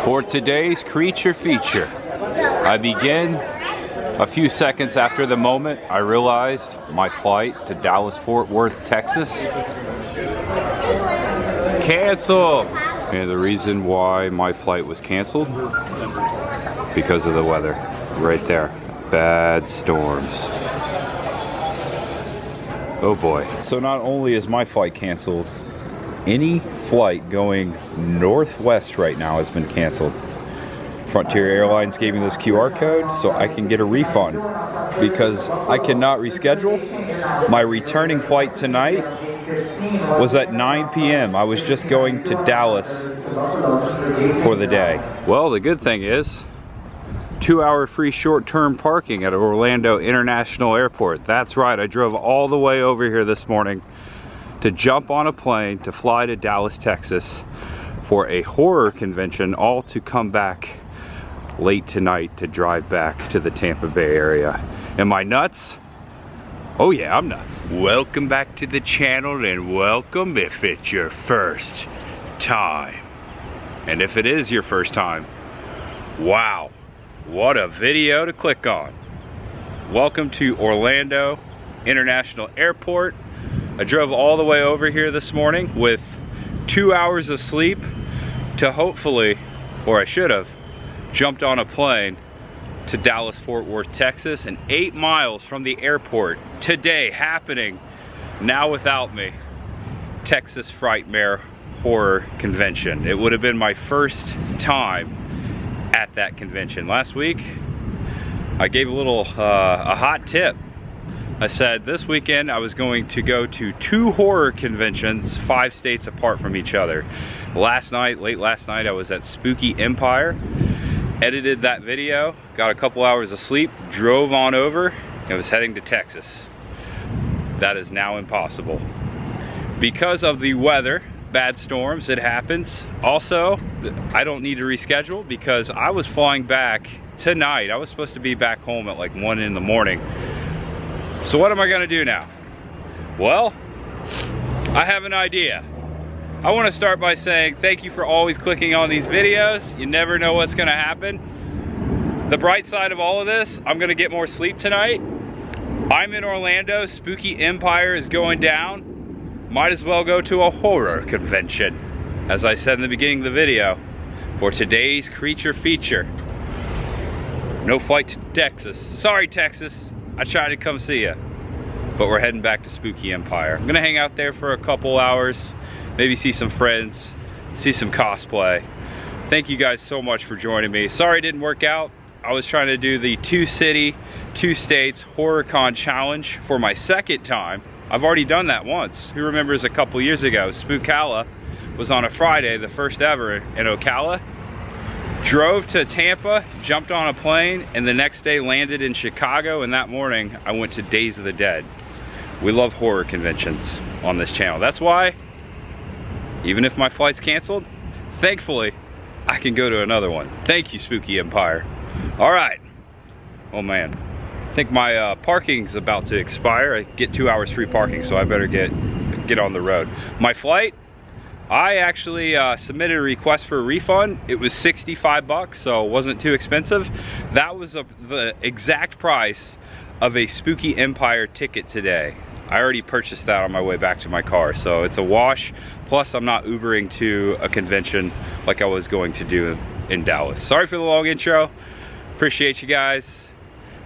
For today's creature feature, I begin a few seconds after the moment I realized my flight to Dallas-Fort Worth, Texas, canceled. And the reason why my flight was canceled, because of the weather. Right there, bad storms. Oh boy. So not only is my flight canceled, any flight going northwest right now has been canceled. Frontier Airlines gave me this QR code so I can get a refund because I cannot reschedule. My returning flight tonight was at 9 p.m. I was just going to Dallas for the day. Well, the good thing is 2-hour free short-term parking at Orlando International Airport. That's right, I drove all the way over here this morning to jump on a plane to fly to Dallas, Texas for a horror convention, all to come back late tonight to drive back to the Tampa Bay area. Am I nuts? Oh yeah, I'm nuts. Welcome back to the channel, and welcome if it's your first time. And if it is your first time, wow, what a video to click on. Welcome to Orlando International Airport. I drove all the way over here this morning with 2 hours of sleep to hopefully, or I should have, jumped on a plane to Dallas-Fort Worth, Texas, and 8 miles from the airport today, happening now without me, Texas Frightmare Horror Convention. It would have been my first time at that convention. Last week, I gave a hot tip. I said this weekend I was going to go to 2 horror conventions 5 states apart from each other. Last night, late last night, I was at Spooky Empire, edited that video, got a couple hours of sleep, drove on over, and was heading to Texas. That is now impossible. Because of the weather, bad storms, it happens. Also, I don't need to reschedule because I was flying back tonight. I was supposed to be back home at like 1 in the morning. So what am I gonna do now? Well, I have an idea. I wanna start by saying thank you for always clicking on these videos. You never know what's gonna happen. The bright side of all of this, I'm gonna get more sleep tonight. I'm in Orlando, Spooky Empire is going down. Might as well go to a horror convention. As I said in the beginning of the video, for today's creature feature, no flight to Texas. Sorry, Texas. I tried to come see you, but we're heading back to Spooky Empire. I'm gonna hang out there for a couple hours, maybe see some friends, see some cosplay. Thank you guys so much for joining me. Sorry it didn't work out. I was trying to do the 2-city, 2 states HorrorCon challenge for my second time. I've already done that once. Who remembers a couple years ago, Spookala was on a Friday, the first ever in Ocala. Drove to Tampa, jumped on a plane, and the next day landed in Chicago, and that morning I went to Days of the Dead. We love horror conventions on this channel. That's why, even if my flight's canceled, thankfully, I can go to another one. Thank you, Spooky Empire. All right. Oh man, I think my parking's about to expire. I get 2 hours free parking, so I better get on the road. My flight, I actually submitted a request for a refund. It was 65 bucks, so it wasn't too expensive. That was the exact price of a Spooky Empire ticket today. I already purchased that on my way back to my car, so it's a wash. Plus, I'm not Ubering to a convention like I was going to do in Dallas. Sorry for the long intro. Appreciate you guys.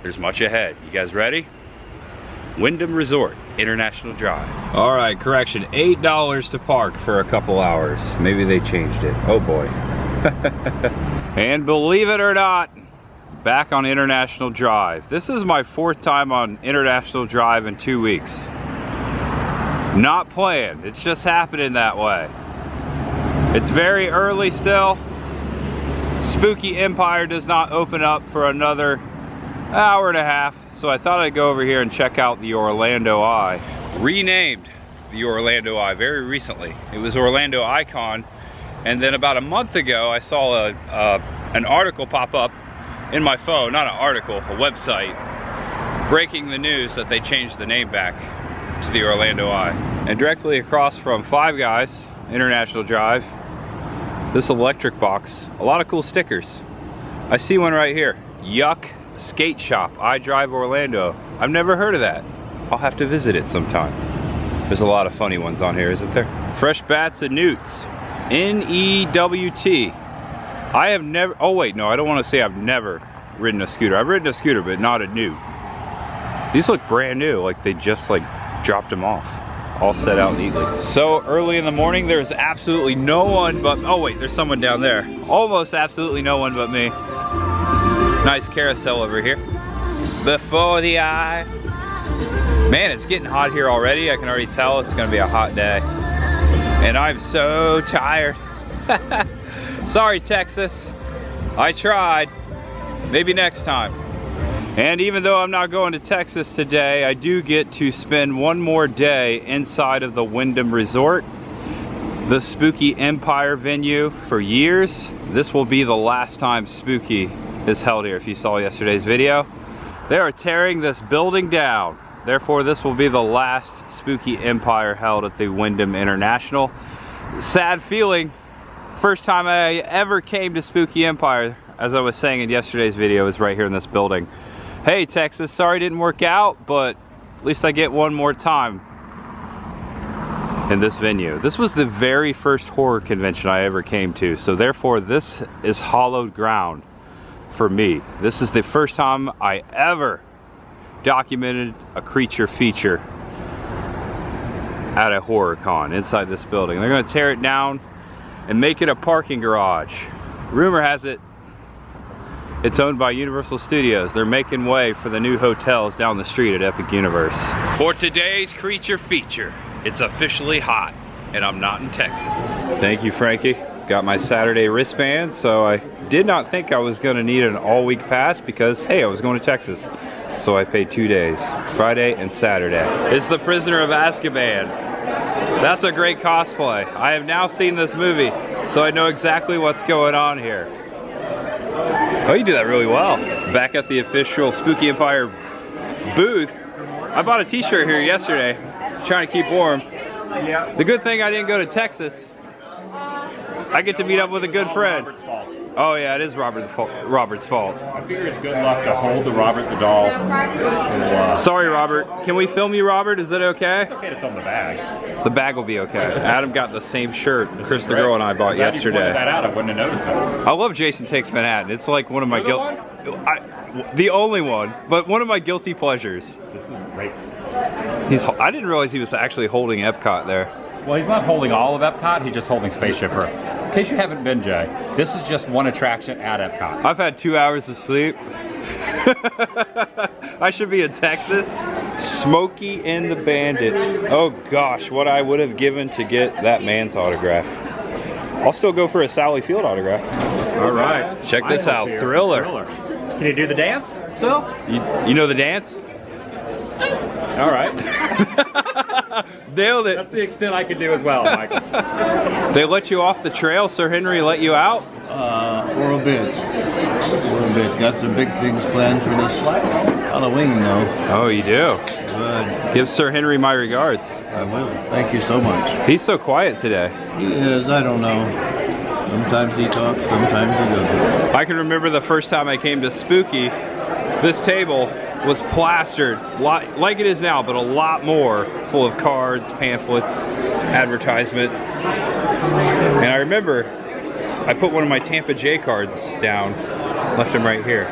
There's much ahead. You guys ready? Wyndham Resort, International Drive. All right, correction, $8 to park for a couple hours. Maybe they changed it. Oh boy. And believe it or not, back on International Drive. This is my 4th time on International Drive in 2 weeks. Not planned, it's just happening that way. It's very early still. Spooky Empire does not open up for another hour and a half, so I thought I'd go over here and check out the Orlando Eye. Renamed the Orlando Eye very recently. It was Orlando Icon, and then about a month ago I saw an article pop up in my phone, not an article, a website, breaking the news that they changed the name back to the Orlando Eye. And directly across from Five Guys, International Drive, This electric box, a lot of cool stickers. I see one right here. Yuck Skate Shop, I Drive Orlando. I've never heard of that. I'll have to visit it sometime. There's a lot of funny ones on here, isn't there? Fresh Bats and Newts. N-E-W-T. I have never, oh wait, no, I don't want to say I've never ridden a scooter. I've ridden a scooter, but not a Newt. These look brand new, like they just like dropped them off. All set out neatly. So early in the morning, there's absolutely no one but, oh wait, there's someone down there. Almost absolutely no one but me. Nice carousel over here. Before the eye. Man, it's getting hot here already. I can already tell it's gonna be a hot day. And I'm so tired. Sorry, Texas. I tried. Maybe next time. And even though I'm not going to Texas today, I do get to spend one more day inside of the Windham Resort, the Spooky Empire venue for years. This will be the last time Spooky is held here. If you saw yesterday's video, they are tearing this building down. Therefore, this will be the last Spooky Empire held at the Windham International. Sad feeling. First time I ever came to Spooky Empire, as I was saying in yesterday's video, is right here in this building. Hey Texas, sorry it didn't work out, but at least I get one more time in this venue. This was the very first horror convention I ever came to, so therefore this is hallowed ground for me. This is the first time I ever documented a creature feature at a horror con inside this building. They're gonna tear it down and make it a parking garage. Rumor has it it's owned by Universal Studios. They're making way for the new hotels down the street at Epic Universe. For today's creature feature, it's officially hot, and I'm not in Texas. Thank you, Frankie. Got my Saturday wristband, so I did not think I was gonna need an all-week pass because, hey, I was going to Texas. So I paid 2 days, Friday and Saturday. It's The Prisoner of Azkaban. That's a great cosplay. I have now seen this movie, so I know exactly what's going on here. Oh, you do that really well. Back at the official Spooky Empire booth. I bought a t-shirt here yesterday, trying to keep warm. The good thing I didn't go to Texas. I get to meet up with a good friend. Oh yeah, it is Robert's fault. I figure it's good luck to hold the Robert the doll. Sorry, Robert. Can we film you, Robert? Is it okay? It's okay to film the bag. The bag will be okay. Adam got the same shirt Chris the girl and I bought yesterday. You pointed that out, I wouldn't have noticed it. I love Jason Takes Manhattan. It's like one of my the only one, but one of my guilty pleasures. This is great. I didn't realize he was actually holding Epcot there. Well, he's not holding all of Epcot, he's just holding Spaceship Earth. In case you haven't been, Jay, this is just one attraction at Epcot. I've had 2 hours of sleep. I should be in Texas. Smokey and the Bandit. Oh gosh, what I would have given to get that man's autograph. I'll still go for a Sally Field autograph. All right. Check this out, Thriller. Can you do the dance still? You know the dance? All right. Nailed it. That's the extent I could do as well, Michael. They let you off the trail? Sir Henry let you out? For a bit. Got some big things planned for this Halloween, though. Oh, you do? Good. Give Sir Henry my regards. I will. Thank you so much. He's so quiet today. He is. I don't know. Sometimes he talks, sometimes he doesn't. I can remember the first time I came to Spooky, this table was plastered like it is now, but a lot more, full of cards, pamphlets, advertisement. And I remember I put one of my Tampa J cards down, left them right here.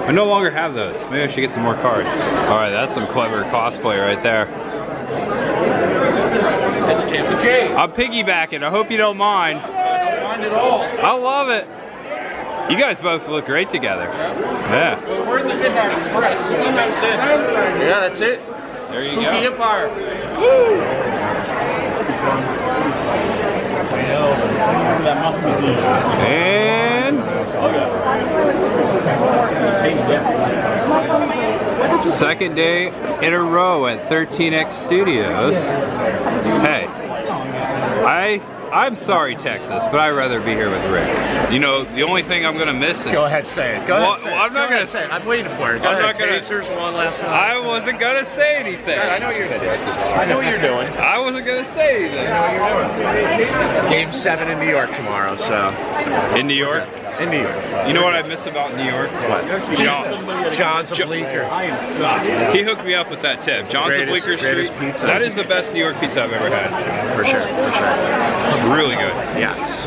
I no longer have those. Maybe I should get some more cards. All right, that's some clever cosplay right there. It's Tampa J. I'm piggybacking. I hope you don't mind. I don't mind at all. I love it. You guys both look great together. Yeah. Well, we're in the Midnight Express, so that makes sense. Yeah, that's it. There you Spooky go. Empire. Woo! And second day in a row at 13X Studios. Hey, I I'm sorry, Texas, but I'd rather be here with Rick. You know, the only thing I'm gonna miss is... Go ahead, say it. Go ahead, say it. I'm not gonna say it. I'm waiting for it. Go ahead. Pacers won last night. I wasn't gonna say anything. I know what you're doing. I know what you're doing. I wasn't gonna say anything. I know what you're doing. Game 7 in New York tomorrow, so. In New York? In New York. You know what I miss about New York? What? John's Bleecker. He hooked me up with that tip. John's Bleecker greatest Street. pizza. That is the best New York pizza I've ever had. For sure, for sure. Really good. Yes.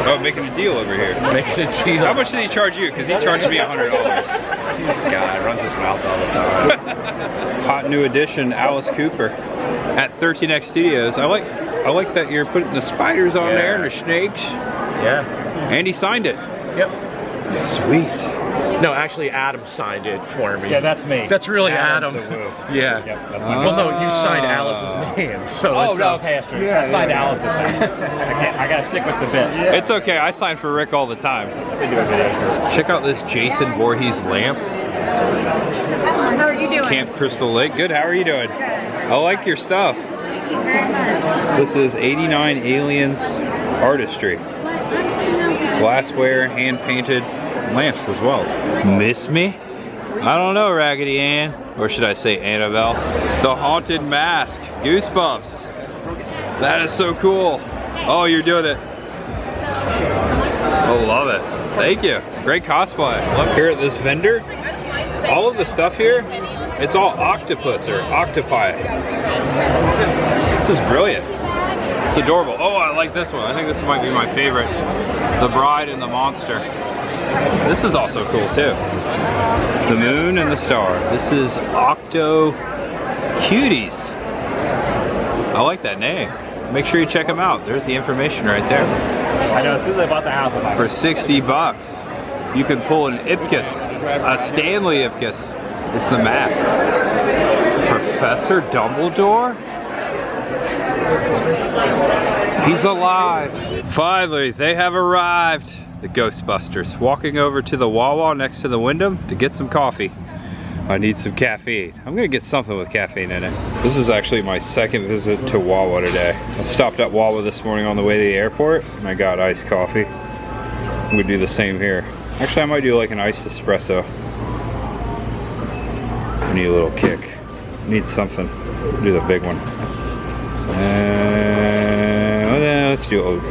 Oh, making a deal over here. Making a deal. How much did he charge you? Because he charged me $100. This guy runs his mouth all the time. Hot new addition, Alice Cooper at 13X Studios. I like that you're putting the spiders on there and the snakes. Yeah. And he signed it. Yep. Sweet. No, actually, Adam signed it for me. Yeah, that's me. That's really Adam. Yeah. Yep, that's my well, no, you signed Alice's name. So oh, it's, no, okay, that's true. I signed Alice's name. I gotta stick with the bit. Yeah. It's okay, I sign for Rick all the time. Check out this Jason Voorhees lamp. How are you doing? Camp Crystal Lake. Good, how are you doing? I like your stuff. This is 89 Aliens Artistry. Glassware, hand-painted lamps as well. Miss me? I don't know, Raggedy Ann. Or should I say Annabelle? The Haunted Mask. Goosebumps. That is so cool. Oh, you're doing it. I love it. Thank you. Great cosplay. Look here at this vendor. All of the stuff here, it's all octopus or octopi. This is brilliant. It's adorable. Oh, I like this one. I think this might be my favorite. The Bride and the Monster. This is also cool too. The Moon and the Star. This is Octo Cuties. I like that name. Make sure you check them out. There's the information right there. I know, as soon as I bought the house, I for 60 bucks, you can pull an Ipkiss, a Stanley Ipkiss. It's the mask. Professor Dumbledore? He's alive. Finally, they have arrived. The Ghostbusters. Walking over to the Wawa next to the Windham to get some coffee. I need some caffeine. I'm gonna get something with caffeine in it. This is actually my second visit to Wawa today. I stopped at Wawa this morning on the way to the airport and I got iced coffee. I'm gonna do the same here. Actually, I might do like an iced espresso. I need a little kick. Need something. Do the big one. Let's do oat.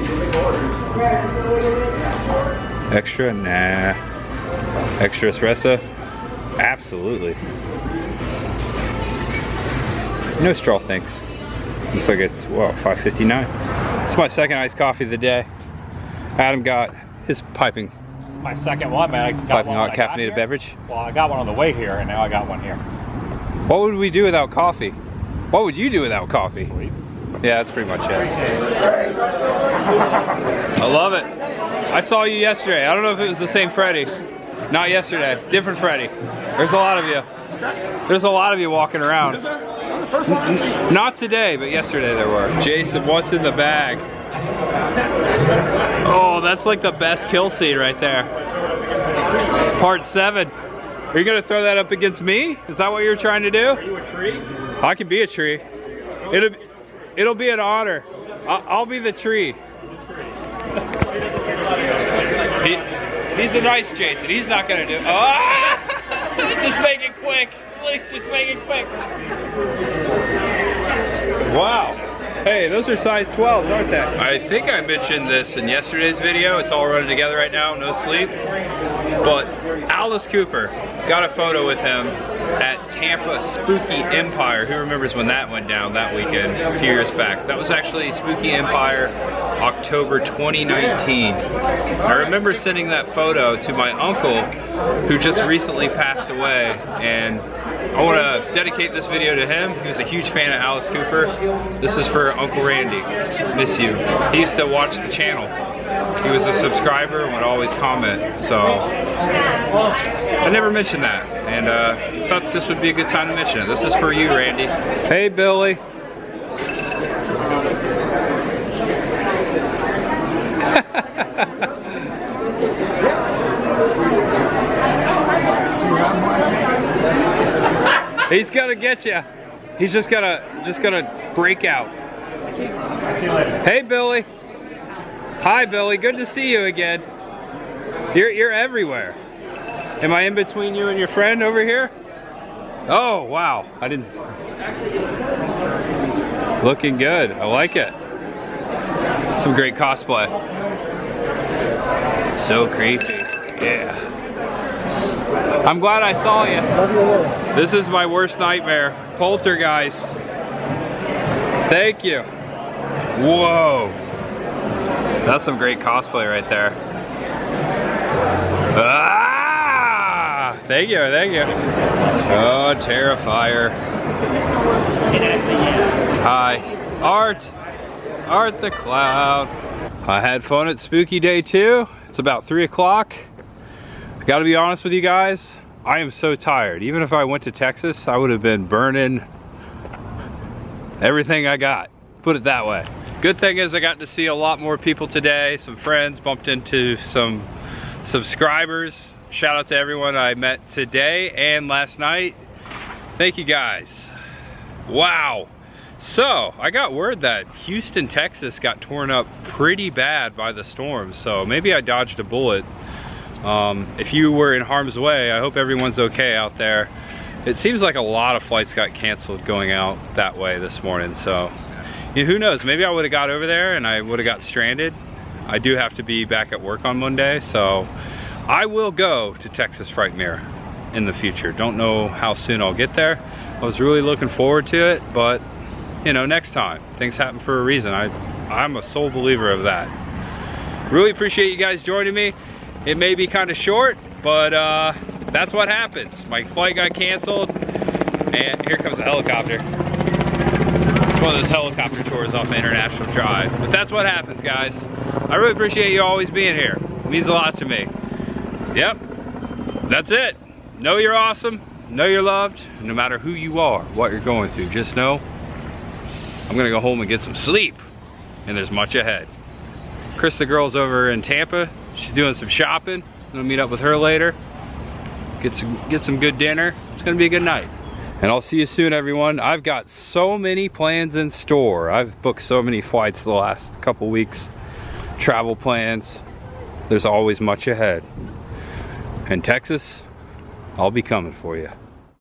Extra? Nah. Extra espresso? Absolutely. No straw, thanks. Looks like it's, well, $5.59. It's my second iced coffee of the day. Adam got his piping my second one, man. I got piping one hot caffeinated beverage. Well, I got one on the way here, and now I got one here. What would we do without coffee? What would you do without coffee? Sleep. Yeah, that's pretty much it. I love it. I saw you yesterday. I don't know if it was the same Freddy. Not yesterday. Different Freddy. There's a lot of you. There's a lot of you walking around. Not today, but yesterday there were. Jason, what's in the bag? Oh, that's like the best kill scene right there. Part 7. Are you gonna throw that up against me? Is that what you're trying to do? Are you a tree? I can be a tree. It'll be an honor. I'll be the tree. He's a nice Jason. He's not gonna do it. Oh! Let's just make it quick. Let's just make it quick. Wow. Hey, those are size 12s, aren't they? I think I mentioned this in yesterday's video. It's all running together right now, no sleep. But Alice Cooper, got a photo with him at Tampa Spooky Empire. Who remembers when that went down that weekend a few years back? That was actually Spooky Empire, October 2019. I remember sending that photo to my uncle, who just recently passed away, and I want to dedicate this video to him. He was a huge fan of Alice Cooper. This is for Uncle Randy. Miss you. He used to watch the channel. He was a subscriber and would always comment. So I never mentioned that, and thought this would be a good time to mention it. This is for you, Randy. Hey, Billy. He's gonna get you. He's just gonna break out. See you later. Hey, Billy. Hi, Billy. Good to see you again. You're everywhere. Am I in between you and your friend over here? Oh, wow. I didn't... Looking good. I like it. Some great cosplay. So creepy. Yeah. I'm glad I saw you. This is my worst nightmare. Poltergeist. Thank you. Whoa. That's some great cosplay right there. Ah! Thank you, thank you. Oh, Terrifier. Hi. Art. Art the Cloud. I had fun at Spooky Day 2. It's about 3 o'clock. I gotta be honest with you guys. I am so tired. Even if I went to Texas, I would have been burning everything I got. Put it that way. Good thing is I got to see a lot more people today. Some friends, bumped into some subscribers. Shout out to everyone I met today and last night. Thank you guys. Wow. So I got word that Houston, Texas got torn up pretty bad by the storm. So maybe I dodged a bullet. If you were in harm's way, I hope everyone's okay out there. It seems like a lot of flights got canceled going out that way this morning. So you know, who knows, maybe I would have got over there and I would have got stranded. I do have to be back at work on Monday, so I will go to Texas Frightmare in the future. Don't know how soon I'll get there. I was really looking forward to it, but you know, next time. Things happen for a reason. I'm a sole believer of that. Really appreciate you guys joining me. It may be kind of short, but that's what happens. My flight got canceled, and here comes a helicopter. It's one of those helicopter tours off International Drive. But that's what happens, guys. I really appreciate you always being here. It means a lot to me. Yep, that's it. Know you're awesome. Know you're loved. No matter who you are, what you're going through, just know I'm gonna go home and get some sleep. And there's much ahead. Chris, the girl's over in Tampa. She's doing some shopping. I'm gonna meet up with her later. Get some good dinner. It's gonna be a good night. And I'll see you soon, everyone. I've got so many plans in store. I've booked so many flights the last couple weeks. Travel plans. There's always much ahead. In Texas, I'll be coming for you.